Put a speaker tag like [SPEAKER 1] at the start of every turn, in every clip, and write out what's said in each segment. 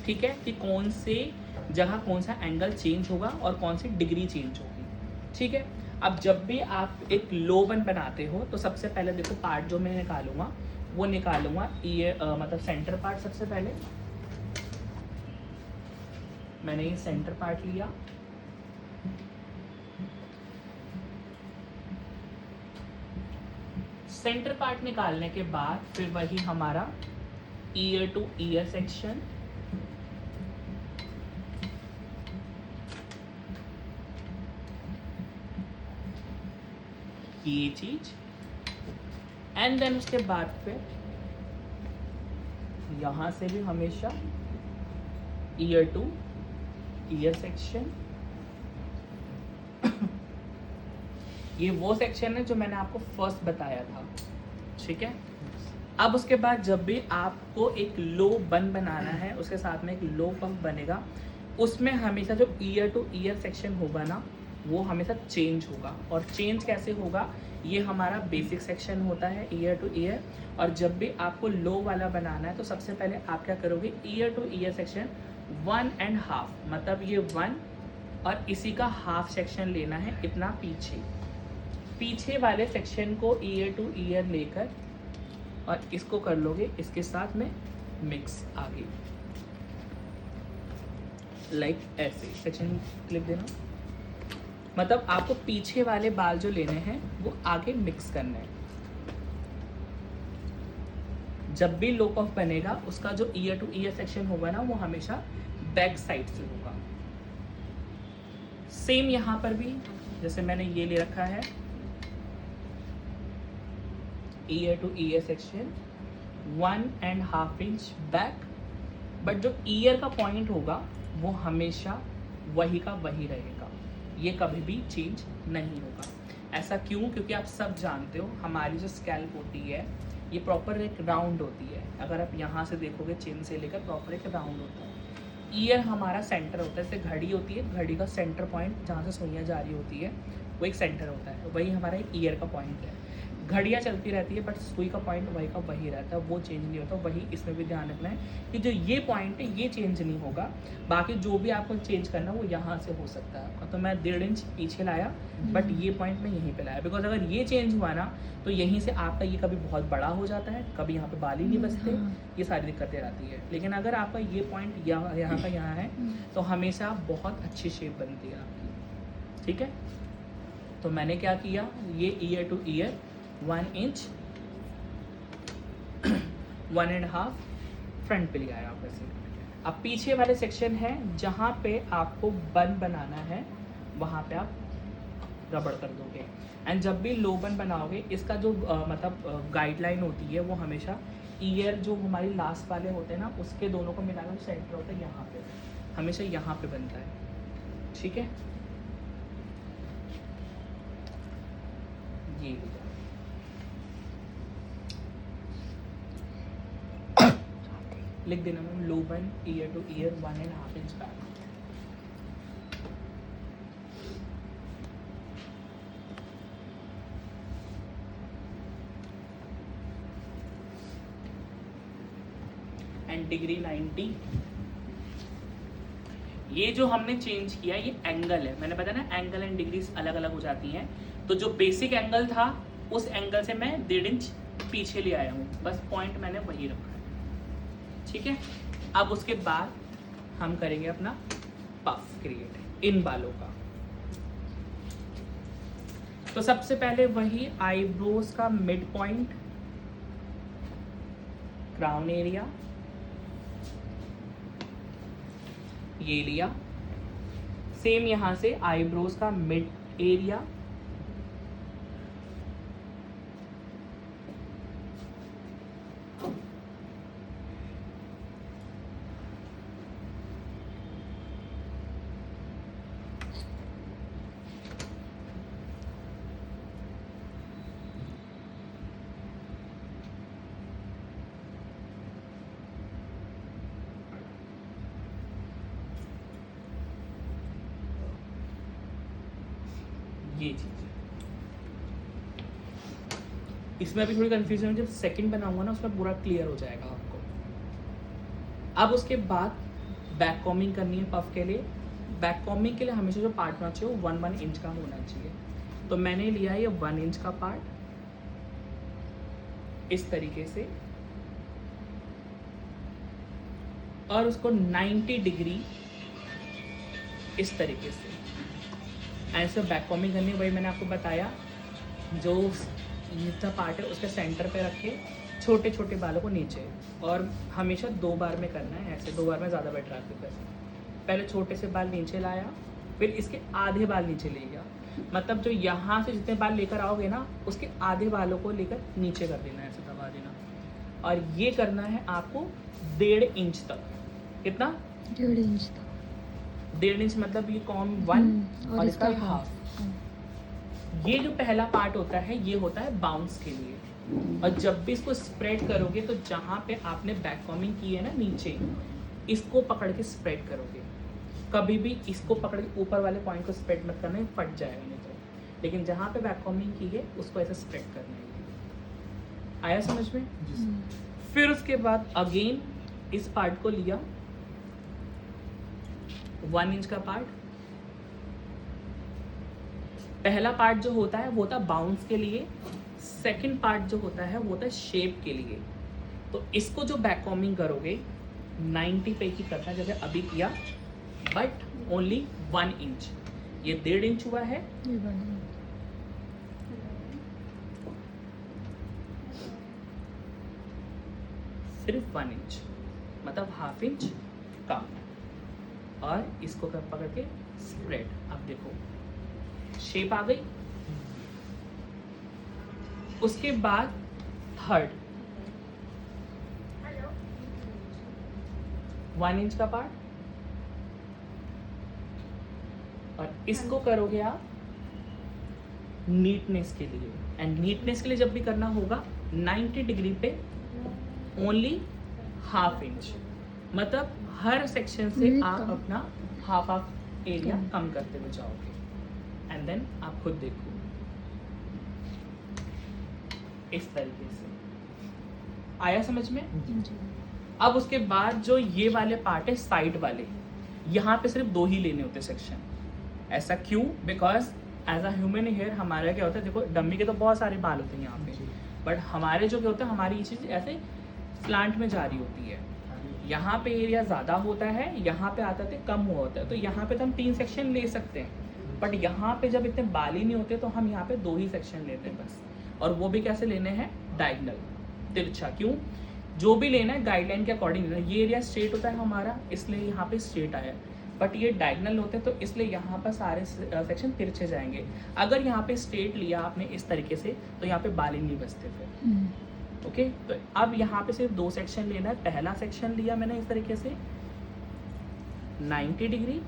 [SPEAKER 1] ठीक है, कि कौन से जगह कौन सा एंगल चेंज होगा और कौन सी डिग्री चेंज होगी। ठीक है, अब जब भी आप एक लो वन बनाते हो तो सबसे पहले देखो पार्ट जो मैं निकालूंगा वो निकालूंगा ये मतलब सेंटर पार्ट। सबसे पहले मैंने ये सेंटर पार्ट लिया, सेंटर पार्ट निकालने के बाद फिर वही हमारा ईयर टू ईयर सेक्शन, ये चीज, एंड देन उसके बाद फिर यहां से भी हमेशा ईयर टू ईयर सेक्शन। ये वो सेक्शन है जो मैंने आपको फर्स्ट बताया था। ठीक है, अब उसके बाद जब भी आपको एक लो बन बनाना है उसके साथ में एक लो पंप बनेगा, उसमें हमेशा जो ईयर टू ईयर सेक्शन होगा ना वो हमेशा चेंज होगा। और चेंज कैसे होगा, ये हमारा बेसिक सेक्शन होता है ईयर टू ईयर। और जब भी आपको लो वाला बनाना है तो सबसे पहले आप क्या करोगे, ईयर टू ईयर सेक्शन 1.5, मतलब ये 1 और इसी का हाफ सेक्शन लेना है इतना पीछे वाले सेक्शन को ईयर टू ईयर लेकर और इसको कर लोगे इसके साथ में मिक्स आगे, लाइक ऐसे सेक्शन लिख देना। मतलब आपको पीछे वाले बाल जो लेने हैं वो आगे मिक्स करने हैं। जब भी लो पफ बनेगा उसका जो ईयर टू ईयर सेक्शन होगा ना वो हमेशा बैक साइड से होगा। सेम यहाँ पर भी जैसे मैंने ये ले रखा है year two year section 1.5 inch back, but जो ईयर का पॉइंट होगा वो हमेशा वही का वही रहेगा, ये कभी भी चेंज नहीं होगा। ऐसा क्यों, क्योंकि आप सब जानते हो हमारी जो स्कैल्प होती है ये प्रॉपर एक राउंड होती है। अगर आप यहाँ से देखोगे चिन से लेकर प्रॉपर एक राउंड होता है। ईयर हमारा सेंटर होता है, जैसे घड़ी होती है, घड़ी का सेंटर पॉइंट जहाँ से सुइयाँ जा रही होती है वो एक सेंटर होता है, वही हमारा एक ईयर का पॉइंट है। घड़ियाँ चलती रहती है बट सुई का पॉइंट वही का वही रहता है, वो चेंज नहीं होता। वही इसमें भी ध्यान रखना है कि जो ये पॉइंट है ये चेंज नहीं होगा, बाकी जो भी आपको चेंज करना वो यहाँ से हो सकता है आपका। तो मैं 1.5 इंच पीछे लाया बट ये पॉइंट मैं यहीं पे लाया, बिकॉज अगर ये चेंज हुआ ना तो यहीं से आपका ये कभी बहुत बड़ा हो जाता है, कभी यहाँ पे बाल ही नहीं बचते, ये सारी दिक्कतें आती है। लेकिन अगर आपका ये पॉइंट यहाँ का यहाँ है तो हमेशा बहुत अच्छी शेप बनती है आपकी। ठीक है, तो मैंने क्या किया, ये year two year 1 inch 1.5 front पे ले आया आप ऐसे। अब पीछे वाले सेक्शन है जहाँ पे आपको बन बनाना है वहाँ पे आप रबड़ कर दोगे। एंड जब भी लो बन बनाओगे इसका जो मतलब गाइडलाइन होती है वो हमेशा ईयर जो हमारी लास्ट वाले होते हैं ना उसके दोनों को मिलाकर जो सेंटर होता है यहाँ पे, हमेशा यहाँ पे बनता है। ठीक है, ये लिख देना मैम, लो बन year two year 1.5 inch back. And degree 90। ये जो हमने चेंज किया ये एंगल है, मैंने बताया ना एंगल एंड डिग्रीज अलग अलग हो जाती हैं। तो जो बेसिक एंगल था उस एंगल से मैं 1.5 इंच पीछे ले आया हूँ, बस पॉइंट मैंने वही रखा है। ठीक है, अब उसके बाद हम करेंगे अपना पफ क्रिएट इन बालों का। तो सबसे पहले वही आईब्रोज का मिड पॉइंट, क्राउन एरिया ये लिया, सेम यहां से आईब्रोज का मिड एरिया, ये चीज। इसमें अभी थोड़ी कंफ्यूजन है, जब सेकंड बनाऊंगा ना उसमें पूरा क्लियर हो जाएगा आपको। अब उसके बाद बैक कॉमिंग करनी है पफ के लिए। बैक कॉमिंग के लिए हमेशा जो पार्ट होना चाहिए वो 1 इंच का होना चाहिए। तो मैंने लिया ये 1 इंच का पार्ट इस तरीके से, और उसको 90 डिग्री इस तरीके से ऐसे बैक कॉमिंग करनी है। वही मैंने आपको बताया, जो नीचा पार्ट है उसके सेंटर पे रख के छोटे छोटे बालों को नीचे, और हमेशा 2 बार में करना है ऐसे। 2 बार में ज़्यादा बेटर आती है। पहले छोटे से बाल नीचे लाया, फिर इसके आधे बाल नीचे ले गया, मतलब जो यहाँ से जितने बाल लेकर आओगे ना उसके आधे बालों को लेकर नीचे कर देना है, ऐसे दबा देना। और ये करना है आपको 1.5 इंच तक। कितना?
[SPEAKER 2] 1.5 इंच तक।
[SPEAKER 1] 1.5 इंच मतलब ये कॉम 1 और इसका हाफ। ये जो पहला पार्ट होता है ये होता है बाउंस के लिए। और जब भी इसको स्प्रेड करोगे तो जहाँ पे आपने बैक कॉमिंग की है ना नीचे, इसको पकड़ के स्प्रेड करोगे। कभी भी इसको पकड़ के ऊपर वाले पॉइंट को स्प्रेड मत करना, फट जाएगा नहीं तो। लेकिन जहाँ पे बैक कॉमिंग की है उसको ऐसे स्प्रेड करना है। आया समझ में? फिर उसके बाद अगेन इस पार्ट को लिया, 1 इंच का पार्ट। पहला पार्ट जो होता है वो होता है बाउंस के लिए, सेकंड पार्ट जो होता है वो होता है शेप के लिए। तो इसको जो बैक कॉमिंग करोगे 90 पे ही करना है जैसे अभी किया, बट ओनली 1 इंच। ये 1.5 इंच हुआ है, सिर्फ 1 इंच मतलब हाफ इंच कम। और इसको कर पकड़ के स्प्रेड। अब देखो शेप आ गई। उसके बाद थर्ड 1 इंच का पार्ट, और इसको करोगे आप नीटनेस के लिए। एंड नीटनेस के लिए जब भी करना होगा 90 डिग्री पे ओनली हाफ इंच, मतलब हर सेक्शन से आप अपना हाफ एरिया कम करते हुए जाओगे। एंड देन आप खुद देखो इस तरीके से। आया समझ में? अब उसके बाद जो ये वाले पार्ट है साइड वाले, यहाँ पे सिर्फ 2 ही लेने होते सेक्शन। ऐसा क्यों? Because as a human hair हमारा क्या होता है, देखो डम्मी के तो बहुत सारे बाल होते हैं यहाँ पे, बट हमारे जो क्या होता है, हमारी ये चीज़ ऐसे स्लांट में जा रही होती है। यहाँ पे एरिया ज़्यादा होता है, यहाँ पे आता है कम हुआ होता है। तो यहाँ पे तो हम 3 सेक्शन ले सकते हैं, बट यहाँ पे जब इतने बाल ही नहीं होते तो हम यहाँ पे 2 ही सेक्शन लेते हैं बस। और वो भी कैसे लेने हैं? डायगनल, तिरछा। क्यों? जो भी लेना है गाइडलाइन के अकॉर्डिंग लेना है। ये एरिया स्ट्रेट होता है हमारा, इसलिए यहाँ पे स्ट्रेट आया, बट ये डायगनल होते हैं तो इसलिए यहाँ पर सारे सेक्शन तिरछे जाएंगे। अगर यहाँ पे स्ट्रेट लिया आपने इस तरीके से तो यहाँ पे बाल ही नहीं बचते फिर। ओके, तो अब यहाँ पे सिर्फ 2 सेक्शन लेना है। पहला सेक्शन लिया मैंने इस तरीके से 90 डिग्री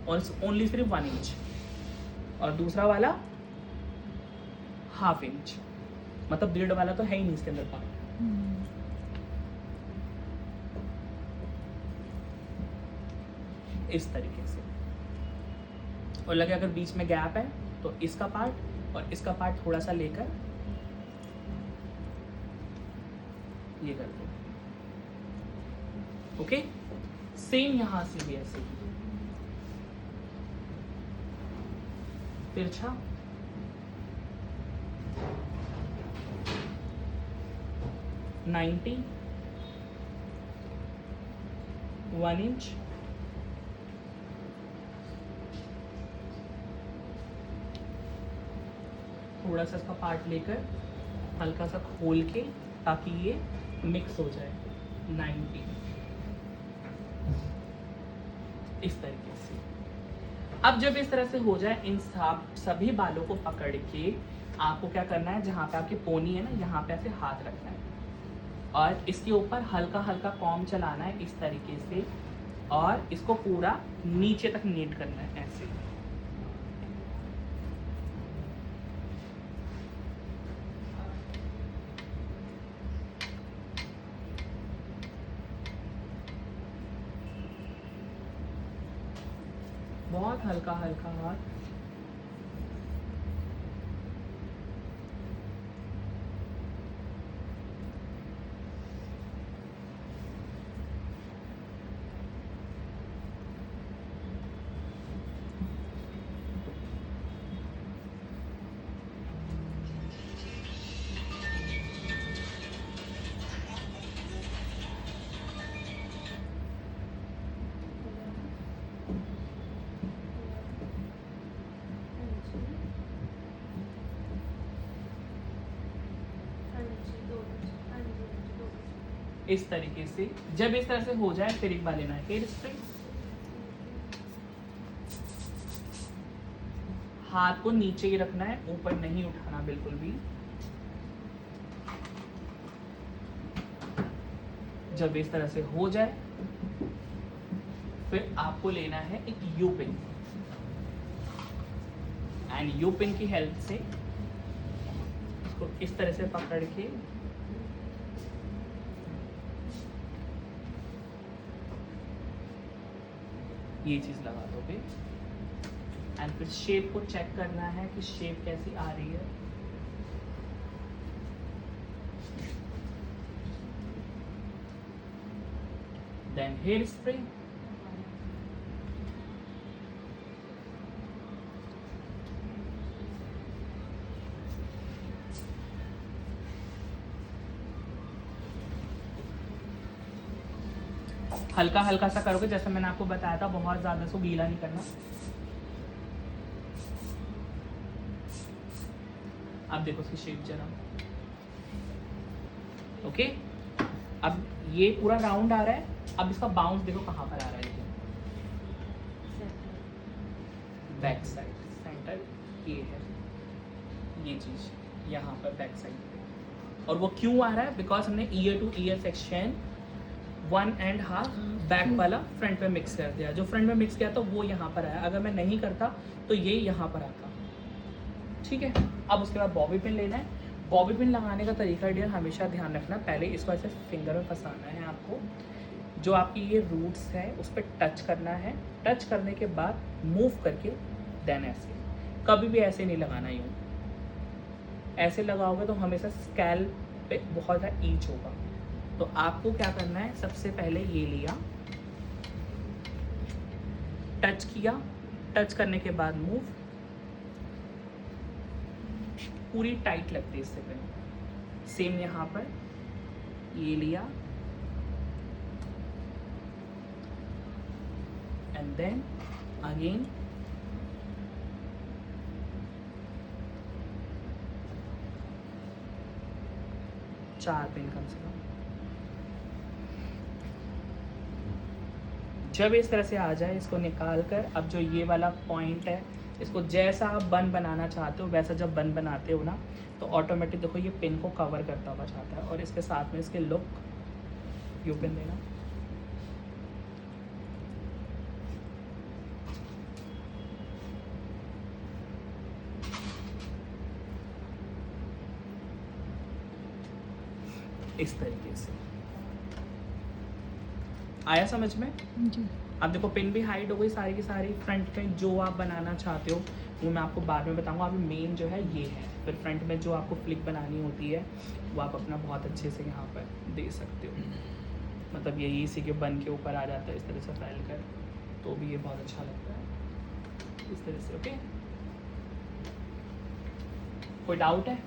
[SPEAKER 1] और ओनली सिर्फ 1 इंच, और दूसरा वाला हाफ इंच, मतलब 1.5 वाला तो है ही नहीं इसके अंदर पार्ट। इस तरीके से। और लगे अगर बीच में गैप है तो इसका पार्ट और इसका पार्ट थोड़ा सा लेकर ये कर दो। ओके, सेम यहां से भी ऐसे ही तिरछा, नाइन्टी, 1 इंच, थोड़ा सा इसका पार्ट लेकर हल्का सा खोल के ताकि ये मिक्स हो जाए 90, इस तरीके से। अब जब इस तरह से हो जाए, इन सभी बालों को पकड़ के आपको क्या करना है, जहाँ पे आपकी पोनी है ना, यहाँ पे ऐसे हाथ रखना है और इसके ऊपर हल्का हल्का कॉम चलाना है इस तरीके से, और इसको पूरा नीचे तक नीट करना है ऐसे। बहुत हल्का हल्का हाथ, इस तरीके से। जब इस तरह से हो जाए फिर एक बार लेना है हेयर स्प्रे, हाथ को नीचे ही रखना है, ऊपर नहीं उठाना बिल्कुल भी। जब इस तरह से हो जाए फिर आपको लेना है एक you pin, and you pin की हेल्प से इसको इस तरह से पकड़ के ये चीज लगा दोगे, एंड फिर शेप को चेक करना है कि शेप कैसी आ रही है। देन हेयर स्प्रे, हल्का हल्का सा करोगे, जैसे मैंने आपको बताया था, बहुत ज्यादा सो गीला नहीं करना। अब देखो उसकी शेप जरा, ओके। अब ये पूरा राउंड आ रहा है, अब इसका बाउंस देखो कहाँ पर आ रहा है, बैक साइड सेंटर ये है, ये चीज यहाँ पर बैक साइड पे। और वो क्यों आ रहा है? बिकॉज हमने year two year section 1.5 back वाला फ्रंट में मिक्स कर दिया। जो फ्रंट में मिक्स किया तो वो यहाँ पर आया, अगर मैं नहीं करता तो ये यहाँ पर आता। ठीक है, अब उसके बाद बॉबी पिन लेना है। बॉबी पिन लगाने का तरीका डियर हमेशा ध्यान रखना, पहले इसको ऐसे फिंगर में फंसाना है आपको, जो आपकी ये रूट्स है उस पर टच करना है। टच करने के बाद मूव करके देन ऐसे, कभी भी ऐसे नहीं लगाना, यूँ ऐसे लगाओगे तो हमेशा स्कैल पे बहुत ज़्यादा ईच होगा। तो आपको क्या करना है, सबसे पहले ये लिया, टच किया, टच करने के बाद मूव, पूरी टाइट लगती है इससे पहले। सेम यहाँ पर ये लिया एंड देन अगेन चार पिन कम से कम। जब इस तरह से आ जाए इसको निकाल कर, अब जो ये वाला पॉइंट है इसको जैसा आप बन बनाना चाहते हो वैसा जब बन बनाते हो ना, तो ऑटोमेटिक देखो ये पिन को कवर करता हुआ जाता है, और इसके साथ में इसके लुक यू पिन देना। इस तरीके से आया समझ में
[SPEAKER 2] जी।
[SPEAKER 1] अब देखो पिन भी हाइड हो गई सारी की सारी। फ्रंट में जो आप बनाना चाहते हो वो मैं आपको बाद में बताऊंगा, अभी मेन जो है ये है। फिर फ्रंट में जो आपको फ्लिक बनानी होती है वो आप अपना बहुत अच्छे से यहाँ पर दे सकते हो, मतलब यही इसी के बन के ऊपर आ जाता है इस तरह से फैल कर, तो भी ये बहुत अच्छा लगता है इस तरह से। ओके, कोई डाउट है?